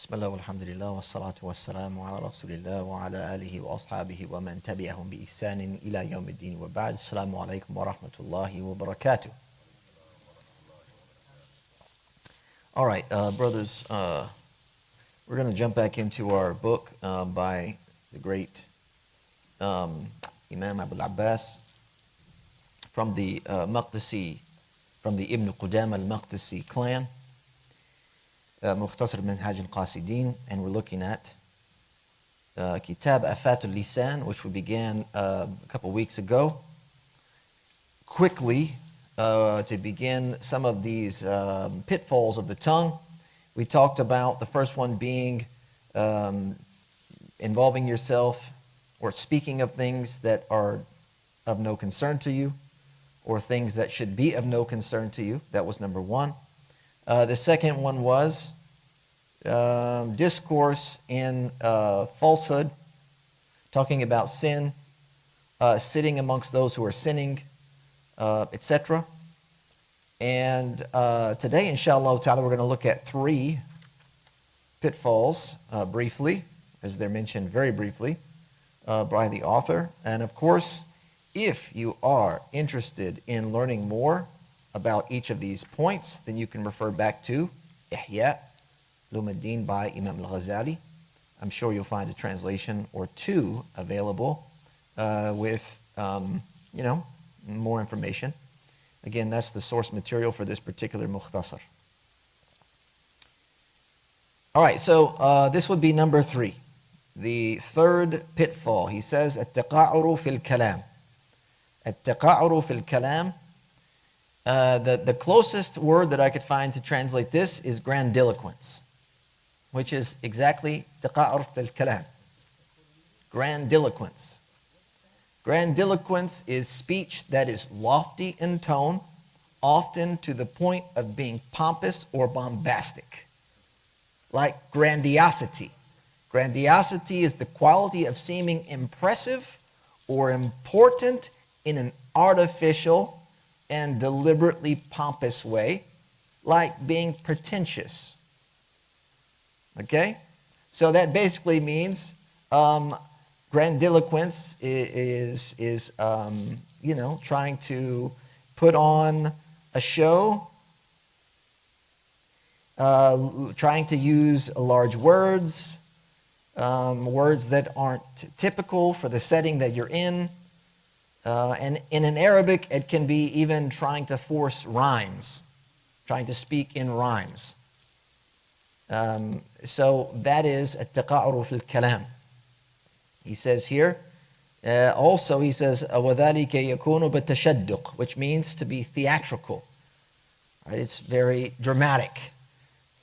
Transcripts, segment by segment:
Bismillah walhamdulillah wa salatu wa salamu ala rasulillah wa ala alihi wa ashabihi wa man tabi'ahum bi ihsanin ila yawmiddin wa ba'd. Assalamu alaikum wa rahmatullahi wa barakatuh. All right, brothers, we're going to jump back into our book by the great Imam Abu al-Abbas from the Maqdisi, from the Ibn Qudama al-Maqdisi clan. Mukhtasar Minhaj al-Qasidin, and we're looking at Kitab Afat al-Lisan, which we began a couple weeks ago. Quickly, to begin some of these pitfalls of the tongue, we talked about the first one being involving yourself or speaking of things that are of no concern to you, or things that should be of no concern to you. That was number one. The second one was discourse in falsehood, talking about sin, sitting amongst those who are sinning, etc. And today, inshallah ta'ala, we're going to look at three pitfalls briefly, as they're mentioned very briefly by the author. And of course, if you are interested in learning more about each of these points, then you can refer back to Ihya Ulumuddin by Imam al-Ghazali. I'm sure you'll find a translation or two available with, more information. Again, that's the source material for this particular mukhtasar. All right, so this would be number 3. The third pitfall. He says, التقاعر في الكلام. التقاعر في الكلام. The closest word that I could find to translate this is grandiloquence, which is exactly تقاعر في الكلام. Grandiloquence. Grandiloquence is speech that is lofty in tone, often to the point of being pompous or bombastic, like grandiosity. Grandiosity is the quality of seeming impressive or important in an artificial and deliberately pompous way, like being pretentious. Okay? So that basically means grandiloquence is trying to put on a show, trying to use large words, words that aren't typical for the setting that you're in. And in Arabic, it can be even trying to force rhymes, trying to speak in rhymes. So that is التقاعر في الكلام. He says here, also he says, وَذَلِكَ يَكُونُ بِالتَّشَدُّقِ, which means to be theatrical. Right? It's very dramatic.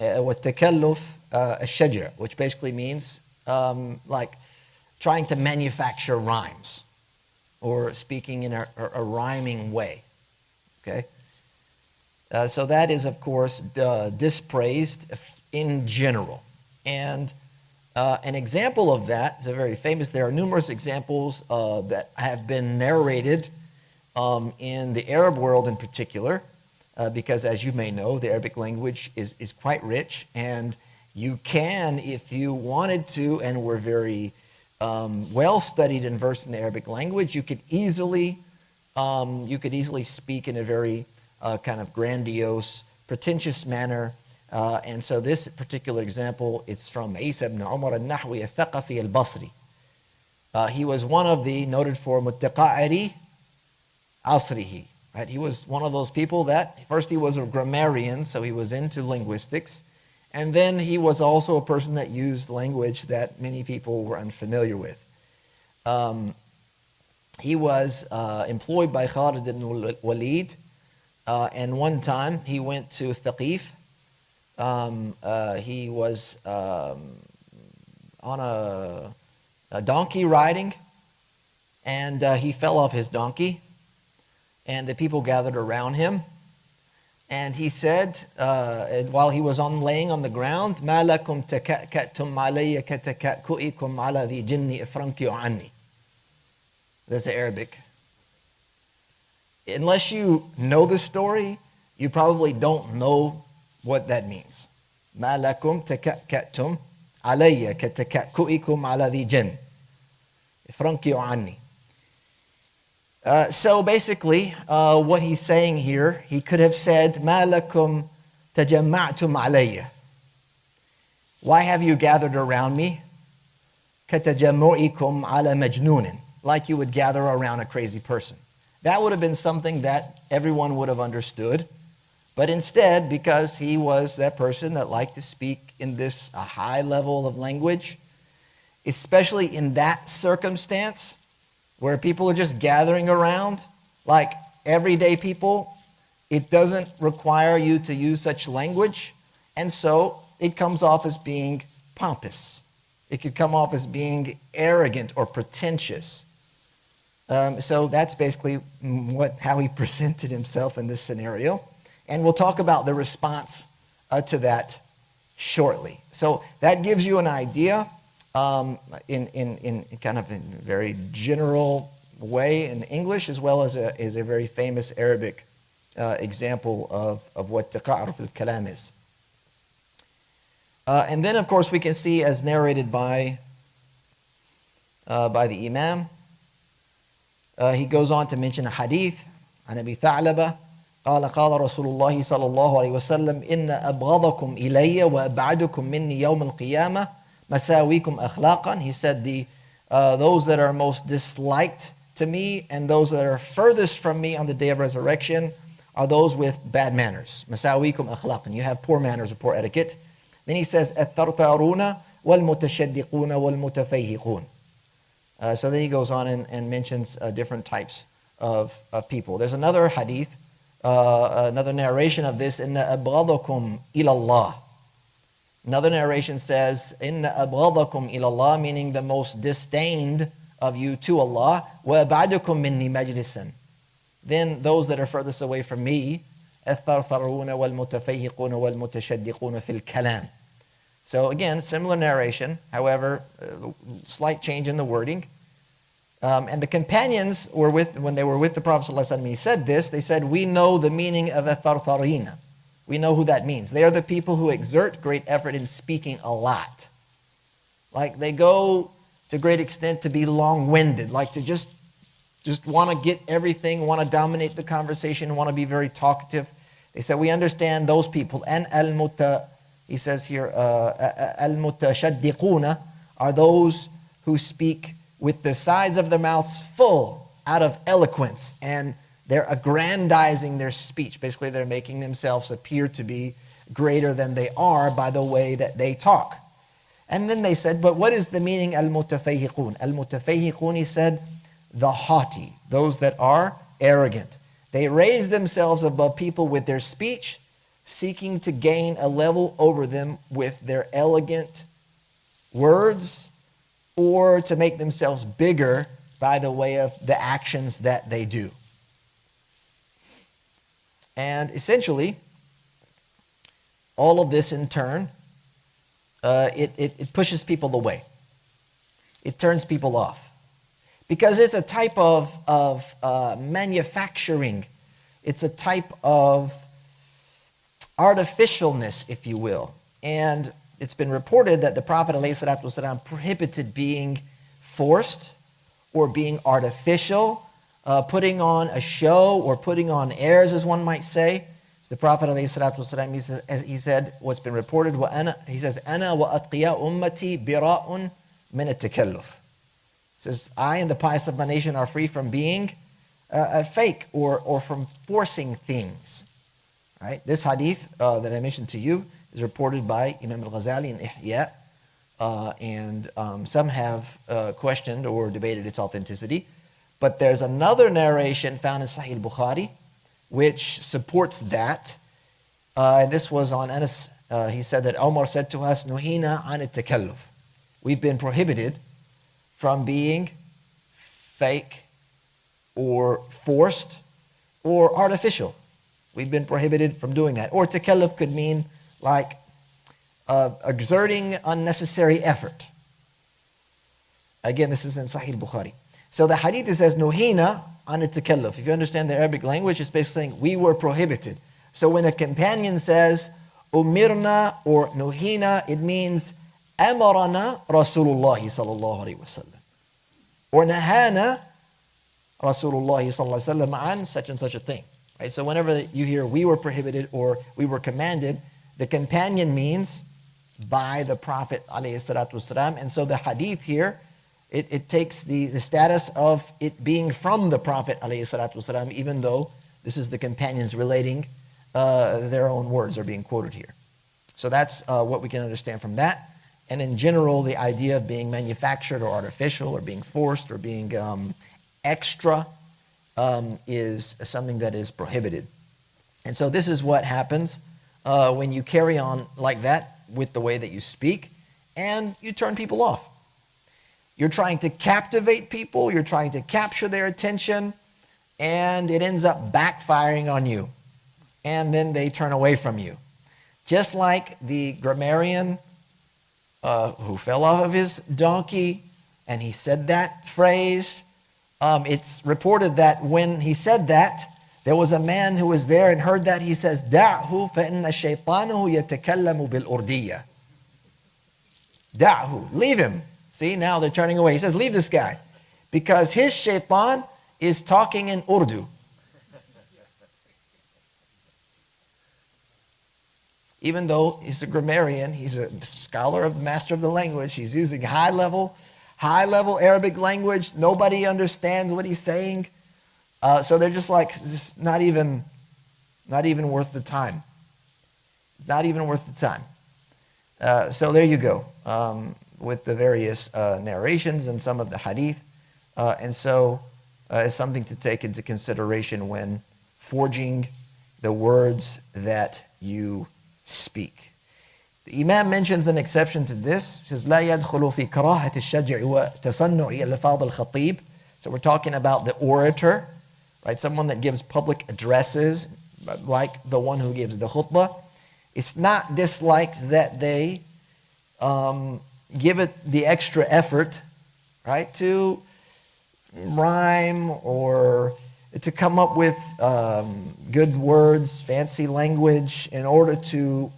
وَالتَّكَلُّفِ الشَّجْرِ, which basically means like trying to manufacture rhymes, or speaking in a rhyming way. Okay? So that is, of course, dispraised in general. And an example of that is very famous. There are numerous examples that have been narrated in the Arab world in particular, because as you may know, the Arabic language is quite rich, and you can, if you wanted to, and were very well studied and versed in the Arabic language, you could easily speak in a very kind of grandiose, pretentious manner. And so this particular example, it's from Isa ibn Umar al-Nahwi al-Thaqafi al-Basri. He was one of the noted for muttaqa'iri asrihi. Right? He was one of those people that, first he was a grammarian, so he was into linguistics. And then he was also a person that used language that many people were unfamiliar with. He was employed by Khalid ibn Walid, and one time he went to Thaqif. He was on a donkey riding, and he fell off his donkey, and the people gathered around him. And he said, while he was laying on the ground, مَا لَكُمْ تَكَأْكَأْتُمْ عَلَيَّ كَتَكَأْكُئِكُمْ عَلَى ذِي جِنِّ إِفْرَنْكِيُ عَنِّي. That's the Arabic. Unless you know the story, you probably don't know what that means. مَا لَكُمْ تَكَأْكَأْتُمْ علي كتكأكئكم على ذي جن فرنكوا عني. So basically, what he's saying here, he could have said, ما لكم تجمعتم علي. Why have you gathered around me? كتجمعكم على مجنون. Like you would gather around a crazy person. That would have been something that everyone would have understood. But instead, because he was that person that liked to speak in this a high level of language, especially in that circumstance, where people are just gathering around, like everyday people, it doesn't require you to use such language, and so it comes off as being pompous. It could come off as being arrogant or pretentious. So that's basically how he presented himself in this scenario, and we'll talk about the response to that shortly. So that gives you an idea. In kind of in a very general way in English, as well as a very famous Arabic example of what taqa'ruf al-kalam is. And then, of course, we can see, as narrated by the Imam, he goes on to mention a hadith عن أبي ثعلبة قال قال رسول الله صلى الله عليه وسلم إن أبغضكم إلي وأبعدكم مني يوم القيامة مساويكم أخلاقا. He said those that are most disliked to me and those that are furthest from me on the day of resurrection are those with bad manners. مساويكم أخلاقا. You have poor manners or poor etiquette. Then he says الثرثارون والمتشدقون والمتفيهقون. So then he goes on and mentions different types of people. There's another hadith, another narration of this, إن أبغضكم إلى الله. Another narration says, إِنَّ أَبْغَضَكُمْ إِلَى اللَّهِ, meaning the most disdained of you to Allah, وَأَبْعَدُكُمْ مِنِّي مَجْلِسًا. Then those that are furthest away from me, الثَّرْثَرُونَ وَالْمُتَفَيِّقُونَ وَالْمُتَشَدِّقُونَ فِي الْكَلَامِ. So again, similar narration, however, slight change in the wording. And the companions were when they were with the Prophet ﷺ, he said this, they said, we know the meaning of الثَّرْثَرِينَ. We know who that means. They are the people who exert great effort in speaking a lot. Like they go to great extent to be long-winded, like to just want to get everything, want to dominate the conversation, want to be very talkative. They said, we understand those people. And he says here, al-mutashaddiquna are those who speak with the sides of their mouths full out of eloquence, and they're aggrandizing their speech. Basically, they're making themselves appear to be greater than they are by the way that they talk. And then they said, but what is the meaning al-mutafayhiqun? Al-mutafayhiqun, he said, the haughty, those that are arrogant. They raise themselves above people with their speech, seeking to gain a level over them with their elegant words, or to make themselves bigger by the way of the actions that they do. And essentially, all of this in turn, it pushes people away. It turns people off. Because it's a type of manufacturing. It's a type of artificialness, if you will. And it's been reported that the Prophet ﷺ prohibited being forced or being artificial, putting on a show or putting on airs, as one might say. So the Prophet ﷺ, he said, what's been reported, he says, أَنَا وَأَتْقِيَا أُمَّتِي بِرَاءٌ مِنَ التَّكَلُّفِ. He says, I and the pious of my nation are free from being fake or from forcing things. Right? This hadith that I mentioned to you is reported by Imam al-Ghazali in Ihya, and some have questioned or debated its authenticity. But there's another narration found in Sahih al-Bukhari which supports that. And this was on Anas. He said that Omar said to us, Nuhina an at-takalluf. We've been prohibited from being fake or forced or artificial. We've been prohibited from doing that. Or takalluf could mean like exerting unnecessary effort. Again, this is in Sahih al-Bukhari. So the hadith says, Nuhina an at-takalluf. If you understand the Arabic language, it's basically saying we were prohibited. So when a companion says, Umirna or Nuhina, it means أمرنا رسول الله صلى الله عليه وسلم. Or نهانا رسول الله صلى الله عليه وسلم عن such and such a thing. Right? So whenever you hear we were prohibited or we were commanded, the companion means by the Prophet alayhi salatu wasalam. And so the hadith here, it takes the status of it being from the Prophet alayhi salatu wasalam, even though this is the companions relating their own words are being quoted here. So that's what we can understand from that. And in general, the idea of being manufactured or artificial or being forced or being extra is something that is prohibited. And so this is what happens when you carry on like that with the way that you speak and you turn people off. You're trying to captivate people, you're trying to capture their attention, and it ends up backfiring on you. And then they turn away from you. Just like the grammarian who fell off of his donkey and he said that phrase. It's reported that when he said that, there was a man who was there and heard that. He says, دعه فإن شيطانه يتكلم بالأردية. دعه, leave him. See, now they're turning away. He says, leave this guy. Because his shaitan is talking in Urdu. Even though he's a grammarian, he's a scholar of the master of the language, he's using high level Arabic language. Nobody understands what he's saying. So they're just like, just not even worth the time. Not even worth the time. So there you go, with the various narrations and some of the hadith. And so it's something to take into consideration when forging the words that you speak. The Imam mentions an exception to this. He says, لا يدخل في كراهة الشجع وتصنع الفاظ الخطيب. So we're talking about the orator, right? Someone that gives public addresses, like the one who gives the khutbah. It's not disliked that they give it the extra effort, right, to rhyme or to come up with good words, fancy language in order to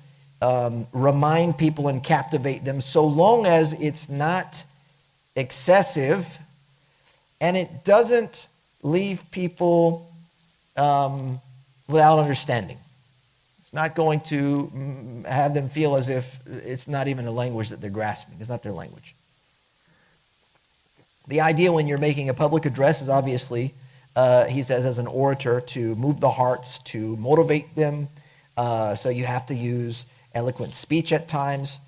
remind people and captivate them, so long as it's not excessive and it doesn't leave people without understanding. It's not going to have them feel as if it's not even a language that they're grasping. It's not their language. The idea when you're making a public address is obviously, he says, as an orator, to move the hearts, to motivate them. So you have to use eloquent speech at times,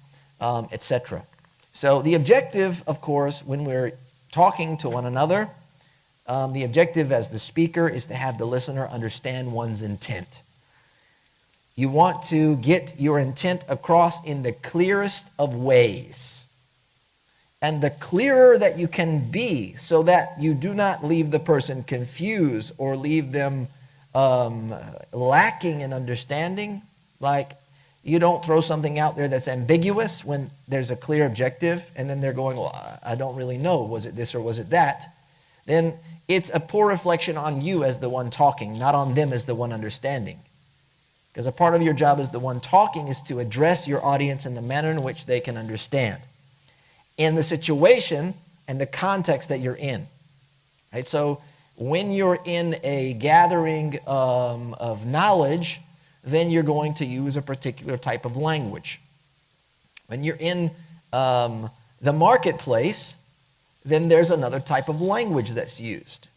etc. So the objective, of course, when we're talking to one another, the objective as the speaker is to have the listener understand one's intent. You want to get your intent across in the clearest of ways. And the clearer that you can be so that you do not leave the person confused or leave them lacking in understanding. Like, you don't throw something out there that's ambiguous when there's a clear objective and then they're going, well, I don't really know. Was it this or was it that? Then it's a poor reflection on you as the one talking, not on them as the one understanding. Because a part of your job as the one talking is to address your audience in the manner in which they can understand, in the situation and the context that you're in. Right? So when you're in a gathering of knowledge, then you're going to use a particular type of language. When you're in the marketplace, then there's another type of language that's used.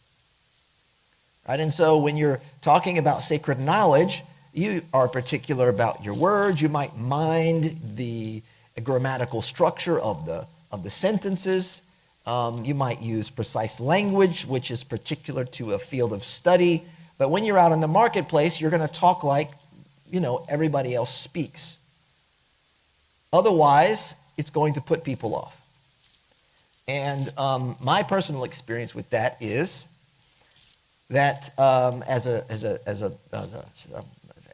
Right? And so when you're talking about sacred knowledge, you are particular about your words. You might mind the grammatical structure of the sentences. You might use precise language, which is particular to a field of study. But when you're out in the marketplace, you're going to talk like, everybody else speaks. Otherwise, it's going to put people off. And my personal experience with that is that as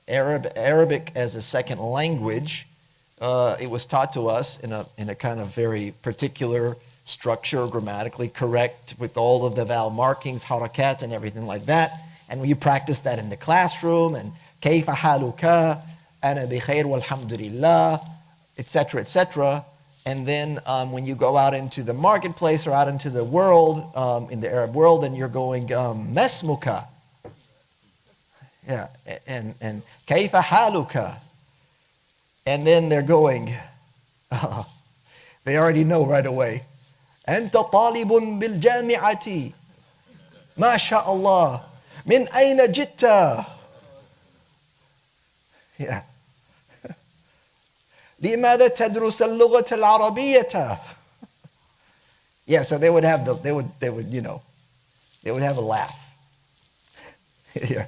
Arabic as a second language, it was taught to us in a kind of very particular structure, grammatically correct, with all of the vowel markings, harakat, and everything like that. And you practice that in the classroom, and kayfa haluka, ana bi khair walhamdulillah, etc., etc. And then when you go out into the marketplace or out into the world, in the Arab world, and you're going, mesmuka. Yeah, and kaifa haluka. And then they're going, they already know right away. Anta talibun bil jami'ati. Masha Allah. Min ayna jitta. Yeah. لماذا تدرس اللغة العربية? Yeah, so they would have they would have a laugh. Yeah.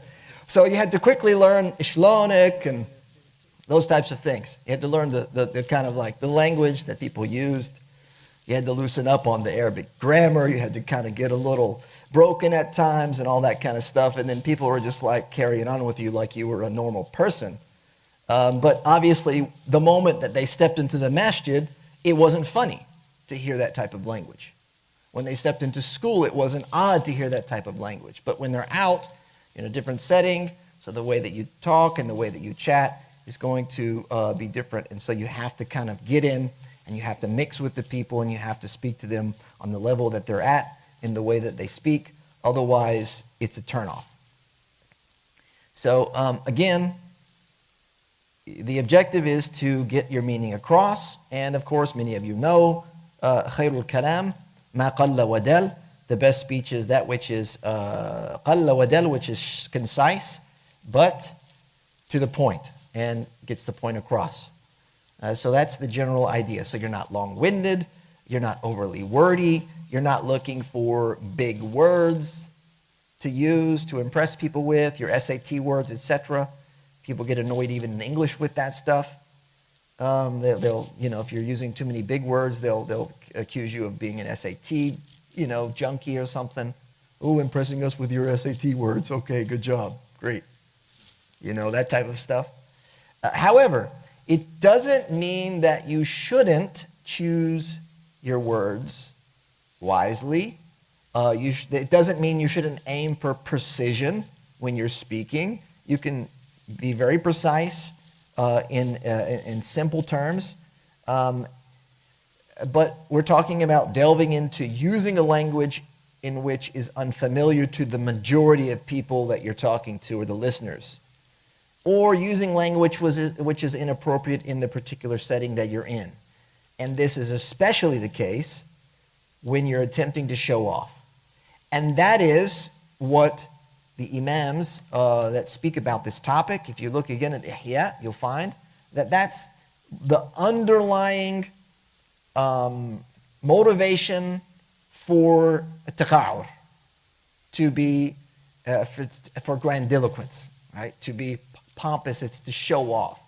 So you had to quickly learn ishlonik and those types of things. You had to learn the kind of like the language that people used. You had to loosen up on the Arabic grammar. You had to kind of get a little broken at times and all that kind of stuff. And then people were just like carrying on with you like you were a normal person. But obviously, the moment that they stepped into the masjid, it wasn't funny to hear that type of language. When they stepped into school, it wasn't odd to hear that type of language. But when they're out in a different setting, so the way that you talk and the way that you chat is going to be different. And so you have to kind of get in and you have to mix with the people and you have to speak to them on the level that they're at in the way that they speak. Otherwise, it's a turnoff. So again, the objective is to get your meaning across. And of course, many of you know, khairul kalam, ma qalla wa dal. The best speech is that which is qalla wa dal, which is concise, but to the point and gets the point across. So that's the general idea. So you're not long-winded, you're not overly wordy, you're not looking for big words to use to impress people with, your SAT words, etc. People get annoyed even in English with that stuff. They'll if you're using too many big words, they'll accuse you of being an SAT, junkie or something. Oh, impressing us with your SAT words. Okay, good job. Great. That type of stuff. However, it doesn't mean that you shouldn't choose your words wisely. It doesn't mean you shouldn't aim for precision when you're speaking. You can be very precise in simple terms. But we're talking about delving into using a language in which is unfamiliar to the majority of people that you're talking to or the listeners. Or using language which is inappropriate in the particular setting that you're in. And this is especially the case when you're attempting to show off. And that is what the imams that speak about this topic, if you look again at Ihya, you'll find that that's the underlying motivation for taqa'ur, to be, for grandiloquence, right? To be pompous, it's to show off.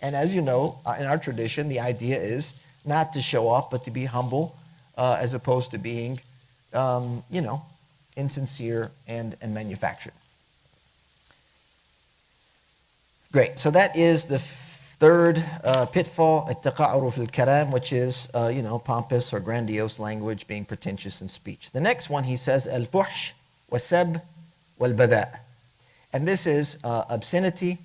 And as you know, in our tradition, the idea is not to show off, but to be humble, as opposed to being, insincere and manufactured. Great. So that is the third pitfall, at-taqa'uru fil kalam, which is, pompous or grandiose language, being pretentious in speech. The next one, he says, al-fuhsh wa-sab wal-bada'. And this is obscenity,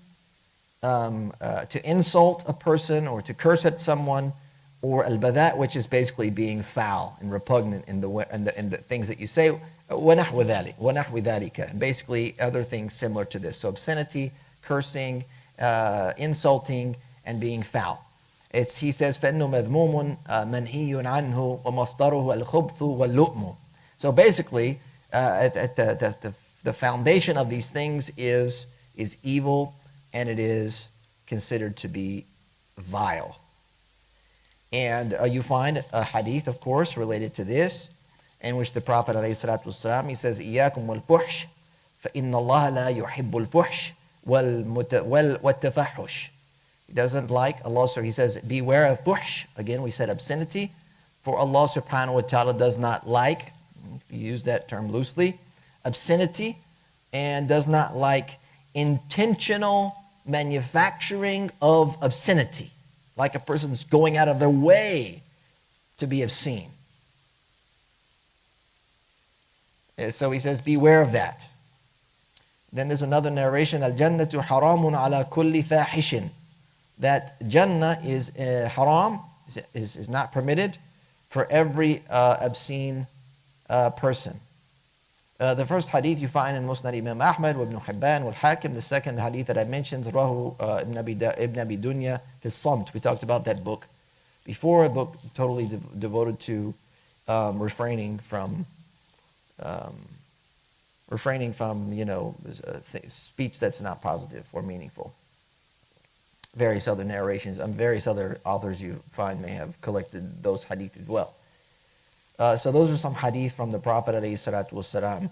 to insult a person or to curse at someone, or al-bada', which is basically being foul and repugnant in the things that you say, وَنَحْوِ ذَلِكَ, and basically other things similar to this. So obscenity, cursing, insulting, and being foul. He says, فَإِنُّ مَذْمُومٌ مَنْهِيٌّ عَنْهُ وَمَصْدَرُهُ الْخُبْثُ وَاللُّؤْمُ. So basically, the foundation of these things is evil, and it is considered to be vile. And you find a hadith, of course, related to this, in which the Prophet ﷺ, he says, إِيَّاكُمْ وَالْفُحْشِ فَإِنَّ اللَّهَ لَا يُحِبُّ الْفُحْشِ وَالتَّفَحُّشِ. He doesn't like Allah, so he says, beware of fuhsh. Again, we said obscenity. For Allah subhanahu wa ta'ala does not like, if you use that term loosely, obscenity, and does not like intentional manufacturing of obscenity. Like a person's going out of their way to be obscene. So he says, beware of that. Then there's another narration, Al-Jannatu haramun ala kulli fahishin. That Jannah is haram, is not permitted for every obscene person. The first hadith you find in Musnad Imam Ahmad, Ibn Hibban, Hakim. The second hadith that I mentioned, Rahu Ibn Abi Dunya, his Samt. We talked about that book before, a book totally devoted to refraining from speech that's not positive or meaningful. Various other narrations, various other authors you find may have collected those hadith as well. So those are some hadith from the Prophet ﷺ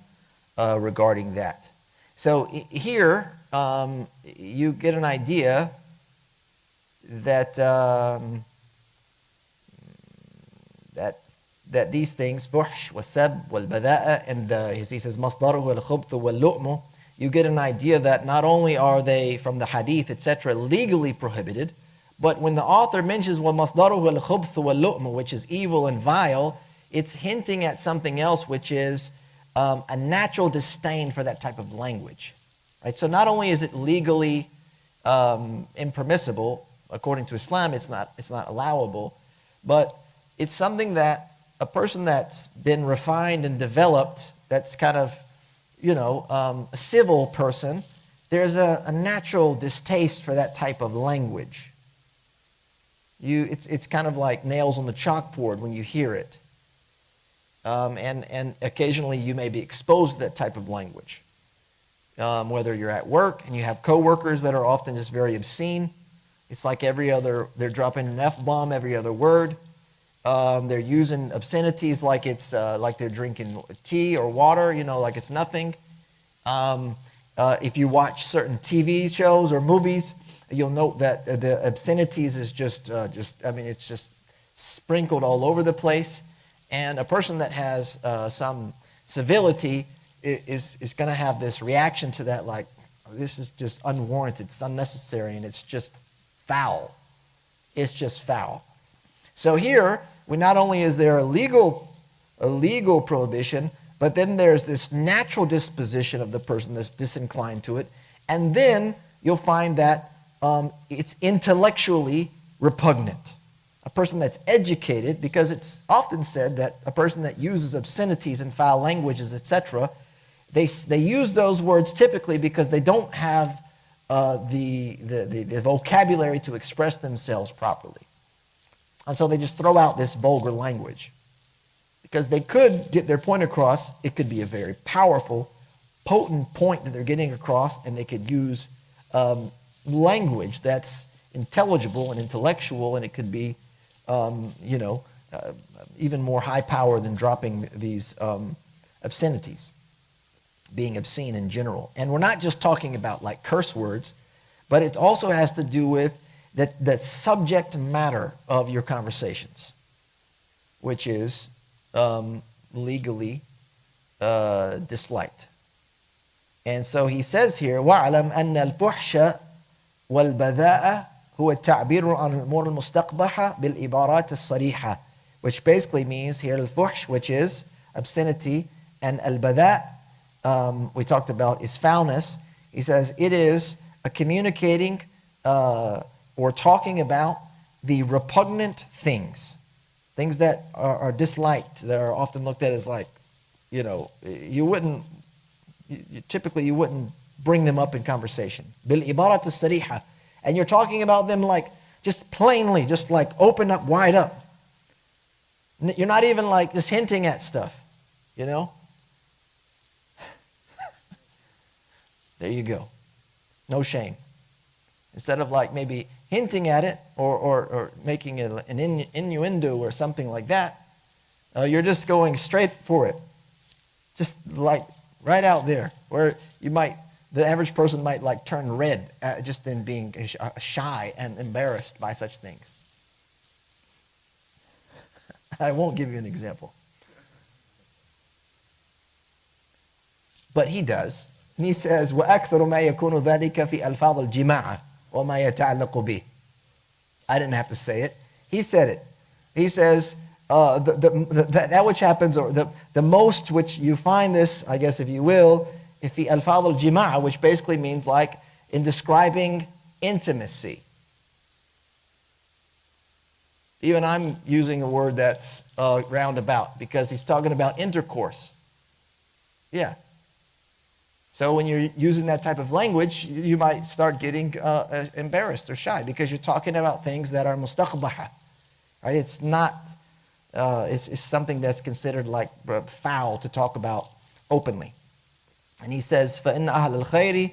regarding that. So here you get an idea that that these things, fuhsh, wasab, wal-bada'a, and he says, masdaru wal-khubth wal-lu'mu, you get an idea that not only are they from the hadith, etc., legally prohibited, but when the author mentions masdaru wal-khubth wal-lu'mu, which is evil and vile, it's hinting at something else, which is a natural disdain for that type of language. Right? So not only is it legally impermissible, according to Islam, it's not allowable, but it's something that a person that's been refined and developed, that's kind of, a civil person, there's a natural distaste for that type of language. It's kind of like nails on the chalkboard when you hear it. And occasionally you may be exposed to that type of language. Whether you're at work and you have coworkers that are often just very obscene. It's like they're dropping an F-bomb every other word. They're using obscenities like it's like they're drinking tea or water, like it's nothing. If you watch certain TV shows or movies, you'll note that the obscenities is it's just sprinkled all over the place. And a person that has some civility is going to have this reaction to that, like, this is just unwarranted, it's unnecessary, and it's just foul. It's just foul. So here, not only is there a legal prohibition, but then there's this natural disposition of the person that's disinclined to it. And then you'll find that it's intellectually repugnant. A person that's educated, because it's often said that a person that uses obscenities and foul languages, etc., they use those words typically because they don't have the vocabulary to express themselves properly. And so they just throw out this vulgar language. Because they could get their point across, it could be a very powerful, potent point that they're getting across, and they could use language that's intelligible and intellectual, and it could be even more high power than dropping these obscenities, being obscene in general. And we're not just talking about like curse words, but it also has to do with the subject matter of your conversations, which is legally disliked. And so he says here, وَاعْلَمْ أَنَّ الْفُحْشَ وَالْبَذَاءَ هو التعبير عن الأمور المستقبحة بالعبارات الصريحة, which basically means here الفحش, which is obscenity, and al-bada, we talked about, is foulness. He says it is a communicating or talking about the repugnant things that are disliked, that are often looked at as like, typically you wouldn't bring them up in conversation. بالعبارات الصريحة. And you're talking about them like just plainly, just like open up, wide up. You're not even like just hinting at stuff, There you go. No shame. Instead of like maybe hinting at it or making an innuendo or something like that, you're just going straight for it. Just like right out there where the average person might like turn red just in being shy and embarrassed by such things. I won't give you an example. But he does. And he says, وَأَكْثَرُ مَا يَكُونُ ذَلِكَ فِي أَلْفَاظِ الْجِمَاعَةِ وَمَا يَتَعَلَّقُ بِهِ. I didn't have to say it. He said it. He says, that which happens, or the most which you find this, I guess if you will, في ألفاظ الجماعة, which basically means like in describing intimacy. Even I'm using a word that's roundabout because he's talking about intercourse. Yeah. So when you're using that type of language, you might start getting embarrassed or shy because you're talking about things that are mustaqbaha. Right? It's not, it's something that's considered like foul to talk about openly. And he says, فَإِنَّ أَهْلَ الْخَيْرِ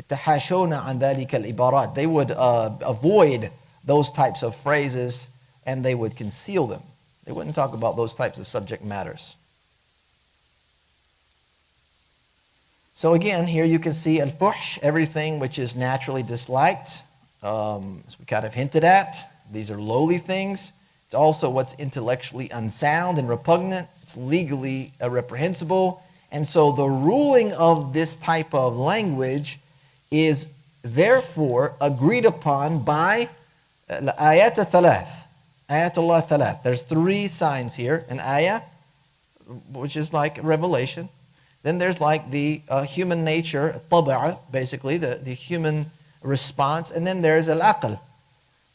يَتَحَاشَوْنَ عَنْ ذَلِكَ الْعِبَارَاتِ. They would avoid those types of phrases and they would conceal them. They wouldn't talk about those types of subject matters. So again, here you can see al-fuhsh, everything which is naturally disliked, as we kind of hinted at. These are lowly things. It's also what's intellectually unsound and repugnant. It's legally reprehensible. And so the ruling of this type of language is therefore agreed upon by ayat thalath. Ayat Allah thalath. There's 3 signs here. An ayah, which is like revelation. Then there's like the human nature, taba'a, basically, the human response. And then there's al-aql,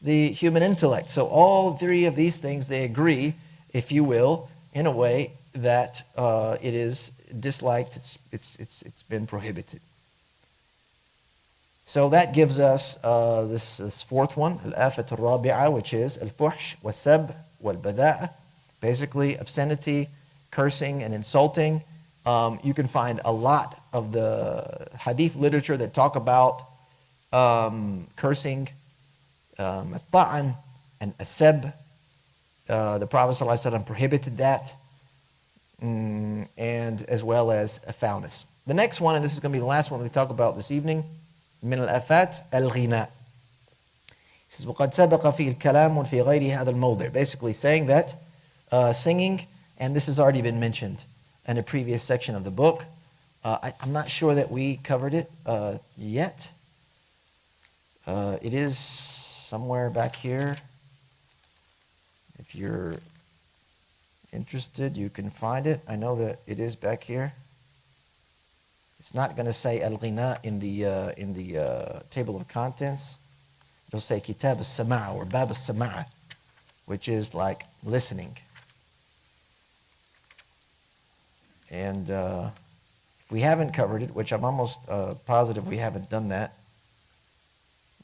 the human intellect. So all 3 of these things, they agree, if you will, in a way that it is disliked, it's been prohibited. So that gives us this 4th one, al-afat al-rabi'a, which is al-fuhsh, wa-sab, wal-bada'a. Basically, obscenity, cursing, and insulting. You can find a lot of the hadith literature that talk about cursing, at-ta'an, and asab. The Prophet ﷺ prohibited that, and as well as foulness. The next one, and this is going to be the last one we talk about this evening, من الآفات الغناء. He says, وقد سبق فيه الكلام في غير هذا الموضع. Basically saying that singing, and this has already been mentioned in a previous section of the book. I'm not sure that we covered it yet. It is somewhere back here. If you're interested, you can find it. I know that it is back here. It's not going to say al-ghina in the table of contents. It'll say kitab al-sama'a or bab al-sama'a, which is like listening. And if we haven't covered it, which I'm almost positive we haven't done that,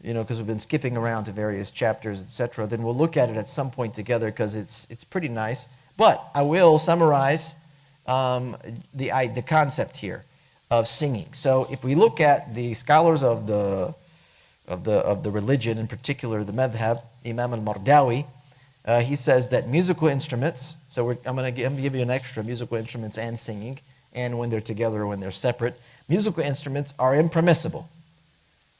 because we've been skipping around to various chapters, etc., then we'll look at it at some point together because it's pretty nice. But I will summarize the concept here of singing. So if we look at the scholars of the religion, in particular the madhab, Imam al-Mardawi, he says that musical instruments, so I'm going to give you an extra, musical instruments and singing, and when they're together or when they're separate, musical instruments are impermissible,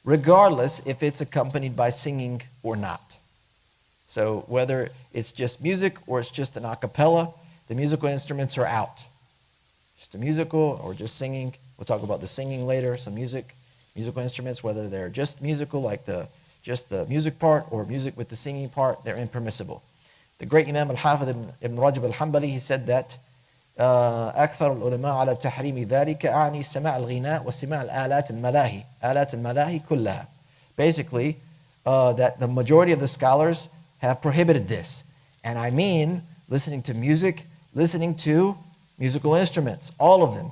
regardless if it's accompanied by singing or not. So whether it's just music or it's just an a cappella, the musical instruments are out. Just a musical or just singing. We'll talk about the singing later, some musical instruments, whether they're just musical, like just the music part, or music with the singing part, they're impermissible. The great Imam al-Hafidh ibn Rajab al-Hanbali, he said that أكثر العلماء على تحريم ذلك أعني سماع الغناء وسماع الآلات الملاهي آلات الملاهي كلها. Basically, that the majority of the scholars have prohibited this. And I mean listening to music, listening to musical instruments, all of them.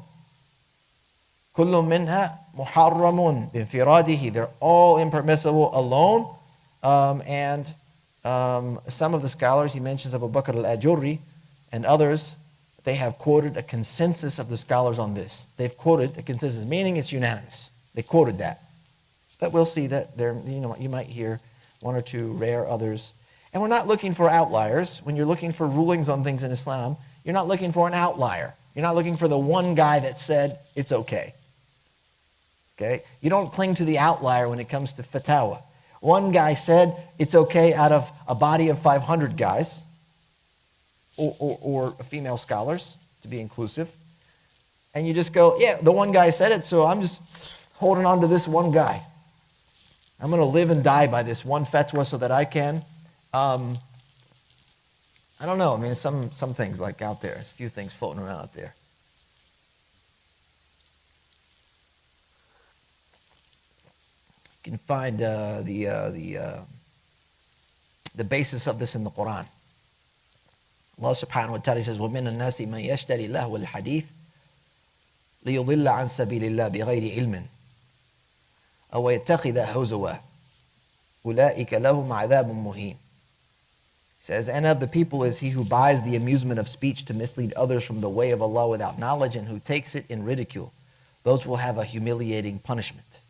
كل منها محرم بانفراده. They're all impermissible alone. And some of the scholars, he mentions Abu Bakr al-Ajurri and others, they have quoted a consensus of the scholars on this. They've quoted a consensus, meaning it's unanimous. They quoted that. But we'll see that there, you might hear one or two rare others. And we're not looking for outliers. When you're looking for rulings on things in Islam, you're not looking for an outlier. You're not looking for the one guy that said it's okay. Okay? You don't cling to the outlier when it comes to fatwa. One guy said it's okay out of a body of 500 guys, or female scholars, to be inclusive. And you just go, yeah, the one guy said it, so I'm just holding on to this one guy. I'm going to live and die by this one fatwa so that I can, I don't know, I mean, some things like out there, there's a few things floating around out there. You can find the the basis of this in the Quran. Allah subhanahu wa ta'ala says, وَمِنَ النَّاسِ مَنْ يَشْتَرِي لَهْوَ الْحَدِيثِ لِيُضِلَّ عَنْ سَبِيلِ اللَّهِ بِغَيْرِ عِلْمٍ أَوْ يَتَّخِذَ هُزُوًا أُولَٰئِكَ لَهُمْ عَذَابٌ مُهِينٌ. He says, and of the people is he who buys the amusement of speech to mislead others from the way of Allah without knowledge, and who takes it in ridicule. Those will have a humiliating punishment.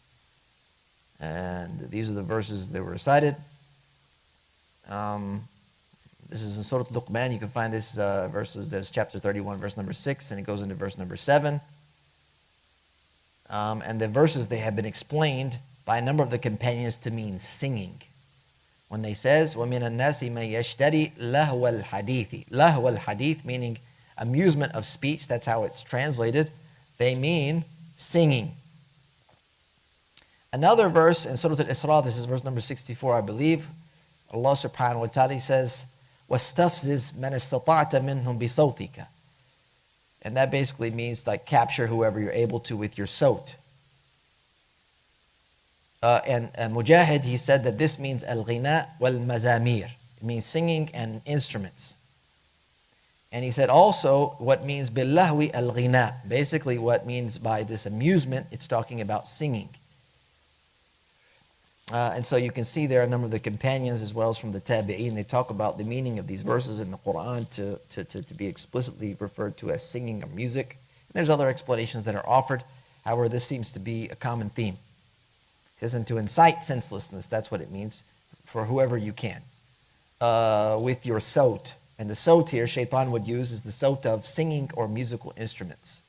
And these are the verses that were recited. This is in Surah Luqman. You can find this verses. There's chapter 31, verse number 6, and it goes into verse number 7. And the verses, they have been explained by a number of the companions to mean singing. When they says, وَمِنَ النَّاسِ مَنْ يَشْتَرِي لَهْوَ الْحَدِيثِ. لَهْوَ الْحَدِيث, meaning amusement of speech. That's how it's translated. They mean singing. Another verse in Surah Al-Isra, this is verse number 64, I believe. Allah subhanahu wa ta'ala says, وَاسْتَفْزِزْ مَنْ اسْتَطَعْتَ مِنْهُمْ بِصَوْتِكَ. And that basically means like capture whoever you're able to with your sawt. And Mujahid, he said that this means al-ghina wal-mazamir. It means singing and instruments. And he said also what means billahwi al-ghina. Basically what means by this amusement, it's talking about singing. And so you can see there a number of the companions as well as from the tabi'een, they talk about the meaning of these verses in the Quran to be explicitly referred to as singing or music. And there's other explanations that are offered. However, this seems to be a common theme. It says, and to incite senselessness, that's what it means, for whoever you can, with your sawt. And the sawt here, shaitan would use, is the sawt of singing or musical instruments.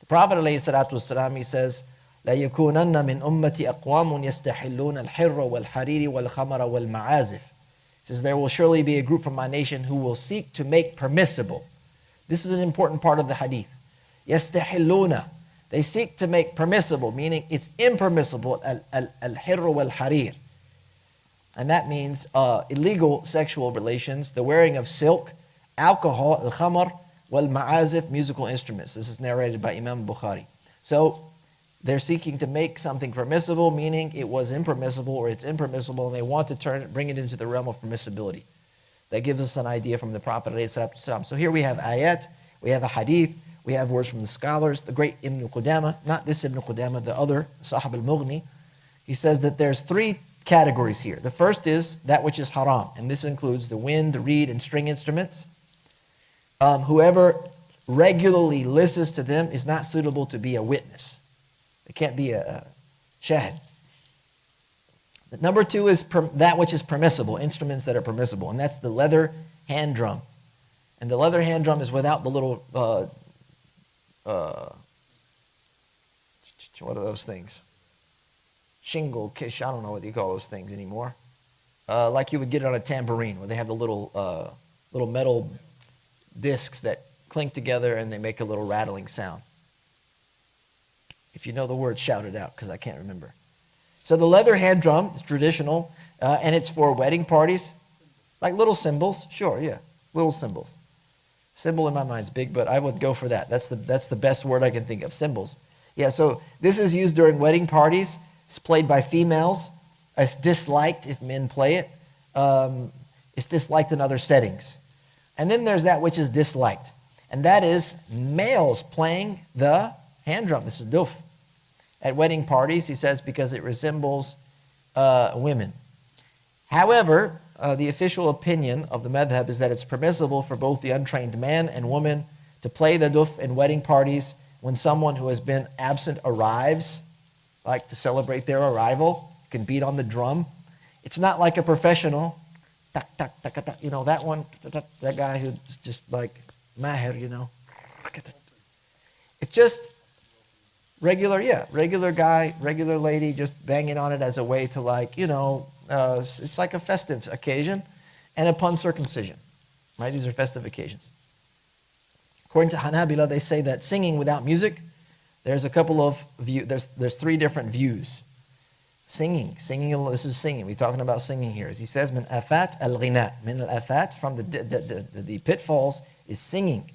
The Prophet ﷺ, he says, لا يكونن من أمتي أقوام يستحلون الحر والحرير والخمر والمعازف. It says, there will surely be a group from my nation who will seek to make permissible. This is an important part of the hadith. يستحلون. They seek to make permissible, meaning it's impermissible, al-hirr wal-harir. And that means illegal sexual relations, the wearing of silk, alcohol, al-khamar, wal-ma'azif, musical instruments. This is narrated by Imam Bukhari. So they're seeking to make something permissible, meaning it was impermissible or it's impermissible, and they want to bring it into the realm of permissibility. That gives us an idea from the Prophet ﷺ. So here we have ayat, we have a hadith, we have words from the scholars. The great Ibn Qudama, not this Ibn Qudama, the other, Sahib al-Mughni, he says that there's three categories here. The first is that which is haram, and this includes the wind, the reed, and string instruments. Whoever regularly listens to them is not suitable to be a witness. It can't be a shahid. Number two is that which is permissible, instruments that are permissible, and that's the leather hand drum. And the leather hand drum is without the little, what are those things? Shingle, kish, I don't know what you call those things anymore. Like you would get it on a tambourine, where they have the little metal discs that clink together and they make a little rattling sound. If you know the word, shout it out, because I can't remember. So the leather hand drum is traditional, and it's for wedding parties. Like little cymbals, sure, yeah, little cymbals. Cymbal in my mind is big, but I would go for that. That's the best word I can think of, cymbals. Yeah, so this is used during wedding parties. It's played by females. It's disliked if men play it. It's disliked in other settings. And then there's that which is disliked, and that is males playing the hand drum. This is duf. At wedding parties, he says, because it resembles women. However, the official opinion of the madhab is that it's permissible for both the untrained man and woman to play the duf in wedding parties when someone who has been absent arrives, like to celebrate their arrival, can beat on the drum. It's not like a professional, tak, tak, tak, tak, you know, that one, that guy who's just like mahir, you know. It's just regular guy, regular lady, just banging on it as a way to, like, you know, it's like a festive occasion, and upon circumcision, right? These are festive occasions. According to Hanabila, they say that singing without music, there's a couple of views. There's three different views. Singing. This is singing. We're talking about singing here. As he says, min afat al-ghina. Min al-afat, from the pitfalls, is singing.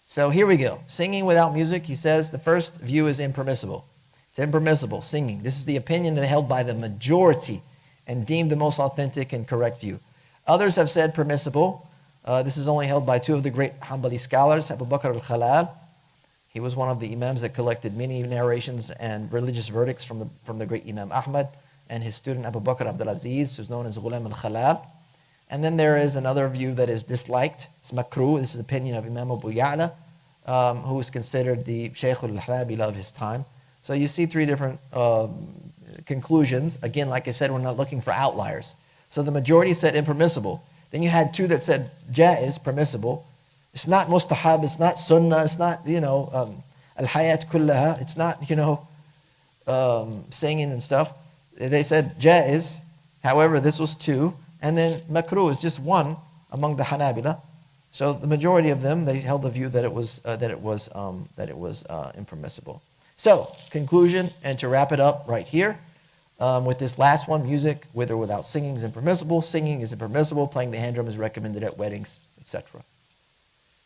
So here we go. Singing without music, he says, the first view is impermissible. It's impermissible, singing. This is the opinion held by the majority. and deemed the most authentic and correct view. Others have said permissible. This is only held by two of the great Hanbali scholars, Abu Bakr al-Khalal. He was one of the imams that collected many narrations and religious verdicts from the great Imam Ahmad, and his student Abu Bakr Abdul Aziz, who's known as Ghulam al-Khalal. And then there is another view that is disliked. It's makruh. This is the opinion of Imam Abu Ya'la, who is considered the Shaykh al-Hanabila of his time. So you see three different conclusions. Again, like I said, we're not looking for outliers. So the majority said impermissible. Then you had two that said jaiz, permissible. It's not mustahab, it's not sunnah, it's not, al-hayat kullaha, it's not, singing and stuff. They said jaiz. However, this was two. And then makruh is just one among the Hanabila. So the majority of them, they held the view that it was impermissible. So conclusion, and to wrap it up right here, with this last one, music with or without singing is impermissible. Singing is impermissible. Playing the hand drum is recommended at weddings, etc.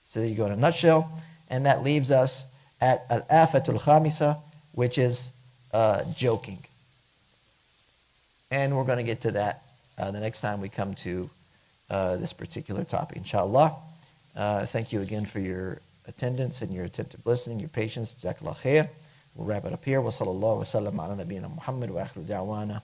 So there you go in a nutshell, and that leaves us at al-afatul khamisa, which is joking. And we're going to get to that the next time we come to this particular topic, inshallah. Thank you again for your attendance and your attentive listening, your patience. Jazakallah khair. We'll wrap it up here. Wa sallallahu wa sallam ala nabiyyina Muhammad wa akhiru da'wana.